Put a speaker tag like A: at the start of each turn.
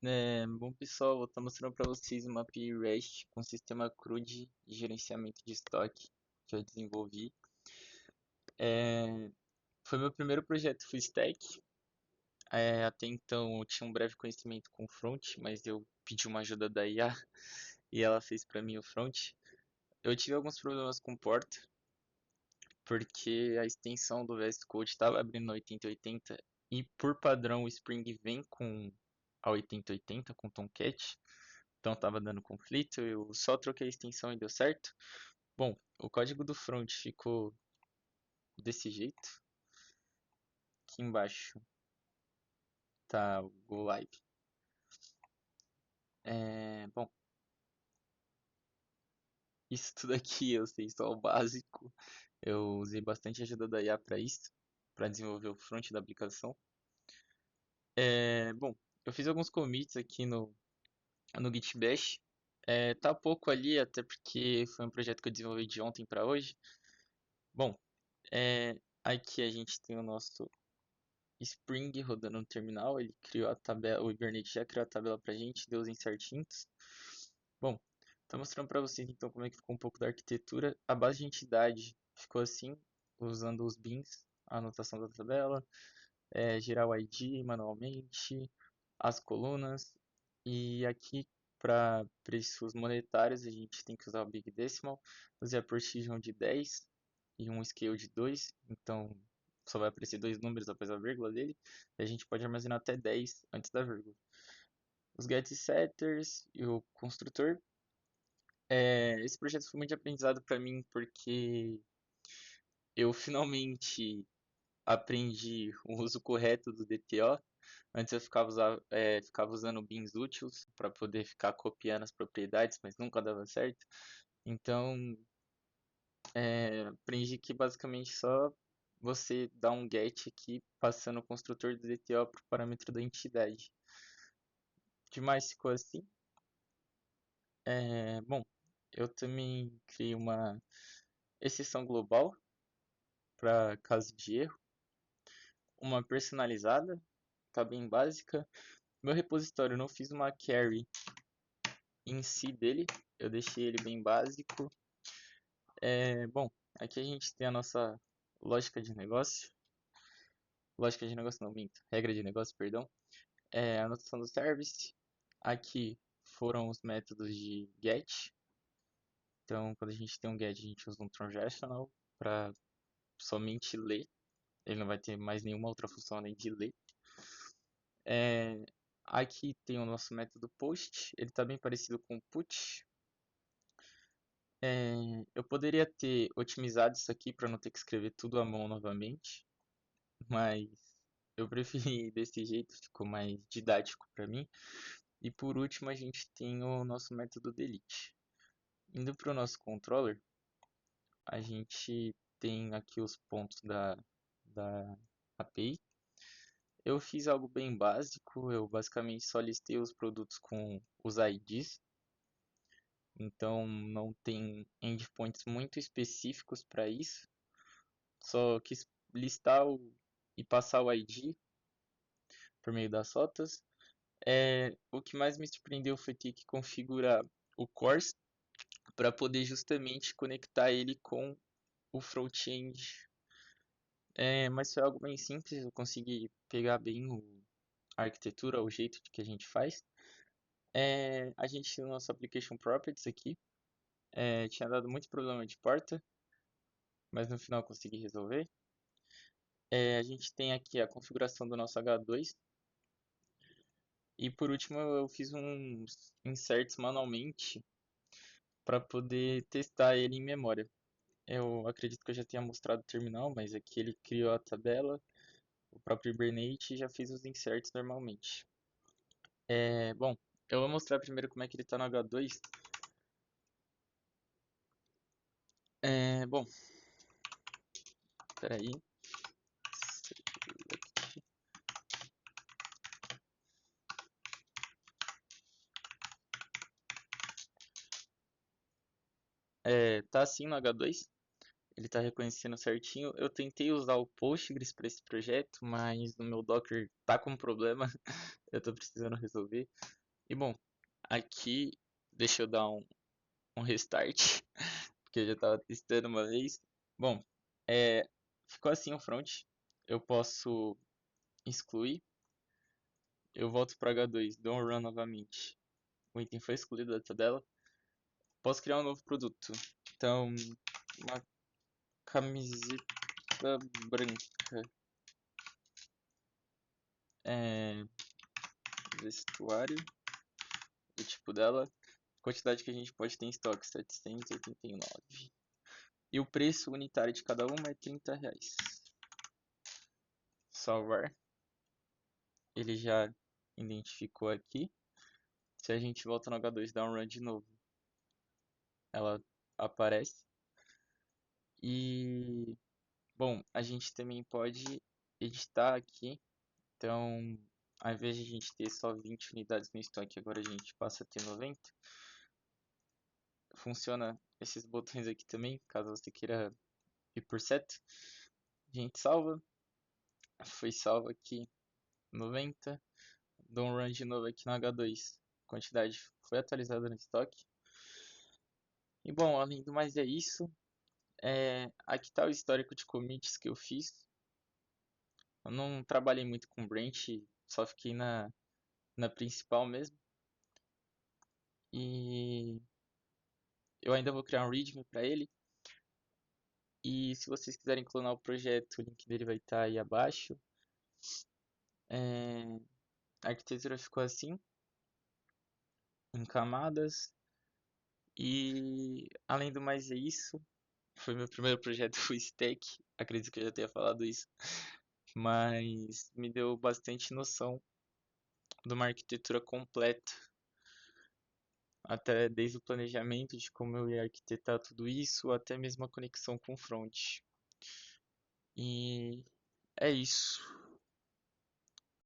A: Bom pessoal, vou estar mostrando para vocês uma API REST com sistema CRUD de gerenciamento de estoque que eu desenvolvi. É, Foi meu primeiro projeto full stack. Até então eu tinha um breve conhecimento com front, mas eu pedi uma ajuda da IA e ela fez para mim o front. Eu tive alguns problemas com porta, porque a extensão do VS Code estava abrindo no 8080 e por padrão o Spring vem com a 8080 com Tomcat. Então tava dando conflito, eu só troquei a extensão e deu certo. Bom, o código do front ficou desse jeito. Aqui embaixo tá o Go Live. Bom, isso tudo aqui eu sei só o básico. Eu usei bastante ajuda da IA para isso, para desenvolver o front da aplicação. Bom, eu fiz alguns commits aqui no Git Bash. Tá pouco ali, até porque foi um projeto que eu desenvolvi de ontem para hoje. Bom, aqui a gente tem o nosso Spring rodando no terminal, ele criou a tabela, o Hibernate já criou a tabela pra gente, deu os insertinhos. Bom, tô mostrando pra vocês então como é que ficou um pouco da arquitetura. A base de entidade ficou assim, usando os bins, a anotação da tabela, gerar o ID manualmente, as colunas, e aqui para preços monetários a gente tem que usar o Big Decimal, usei a Precision de 10 e um Scale de 2, então só vai aparecer dois números após a vírgula dele, e a gente pode armazenar até 10 antes da vírgula. Os get setters e o construtor. Esse projeto foi muito de aprendizado para mim porque eu finalmente aprendi o uso correto do DTO. Antes eu ficava usando bins úteis para poder ficar copiando as propriedades, mas nunca dava certo. Então, aprendi que basicamente só você dá um get aqui passando o construtor do DTO para o parâmetro da entidade. Demais ficou assim. Bom, eu também criei uma exceção global para caso de erro, uma personalizada, tá bem básica. Meu repositório eu não fiz uma carry em si dele, eu deixei ele bem básico. Bom, aqui a gente tem a nossa lógica de negócio. Lógica de negócio não, minto. Regra de negócio, perdão. A anotação do service. Aqui foram os métodos de get. Então, quando a gente tem um get, a gente usa um transactional para somente ler. Ele não vai ter mais nenhuma outra função além de ler. Aqui tem o nosso método post. Ele está bem parecido com o put. Eu poderia ter otimizado isso aqui para não ter que escrever tudo à mão novamente, mas eu preferi desse jeito, ficou mais didático para mim. E por último, a gente tem o nosso método delete. Indo para o nosso controller, a gente tem aqui os pontos da API. Eu fiz algo bem básico, eu basicamente só listei os produtos com os IDs, então não tem endpoints muito específicos para isso. Só quis listar e passar o ID por meio das rotas. O que mais me surpreendeu foi ter que configurar o CORS para poder justamente conectar ele com o front-end. Mas foi algo bem simples, eu consegui pegar bem a arquitetura, o jeito que a gente faz. A gente tem o nosso Application Properties aqui. Tinha dado muito problema de porta, mas no final consegui resolver. A gente tem aqui a configuração do nosso H2. E por último eu fiz uns inserts manualmente para poder testar ele em memória. Eu acredito que eu já tenha mostrado o terminal, mas aqui ele criou a tabela, o próprio Hibernate e já fiz os inserts normalmente. Bom, eu vou mostrar primeiro como é que ele está no H2. Bom, peraí. Tá assim no H2. Ele está reconhecendo certinho. Eu tentei usar o Postgres para esse projeto, mas no meu Docker tá com problema. eu tô precisando resolver. E bom, aqui deixa eu dar um restart, porque eu já tava testando uma vez. Bom, é, ficou assim o front. Eu posso excluir, eu volto para H2, dou um run novamente. O item foi excluído da tabela. Posso criar um novo produto. Então, uma camiseta branca. É, vestuário, o tipo dela. Quantidade que a gente pode ter em estoque, 789. E o preço unitário de cada uma é R$ 30. Salvar. Ele já identificou aqui. Se a gente volta no H2 e dá um run de novo, ela aparece. E, bom, a gente também pode editar aqui. Então, ao invés de a gente ter só 20 unidades no estoque, agora a gente passa a ter 90. Funciona esses botões aqui também, caso você queira ir por set. A gente salva. Foi salvo aqui 90. Dou um run de novo aqui no H2. Quantidade foi atualizada no estoque. E bom, além do mais é isso. Aqui está o histórico de commits que eu fiz. Eu não trabalhei muito com branch, só fiquei na principal mesmo. E eu ainda vou criar um readme para ele. E se vocês quiserem clonar o projeto, o link dele vai estar aí abaixo. É, a arquitetura ficou assim, em camadas. E além do mais é isso. Foi meu primeiro projeto full stack. Acredito que eu já tenha falado isso. Mas me deu bastante noção de uma arquitetura completa. Até desde o planejamento de como eu ia arquitetar tudo isso, até mesmo a conexão com o front. E é isso.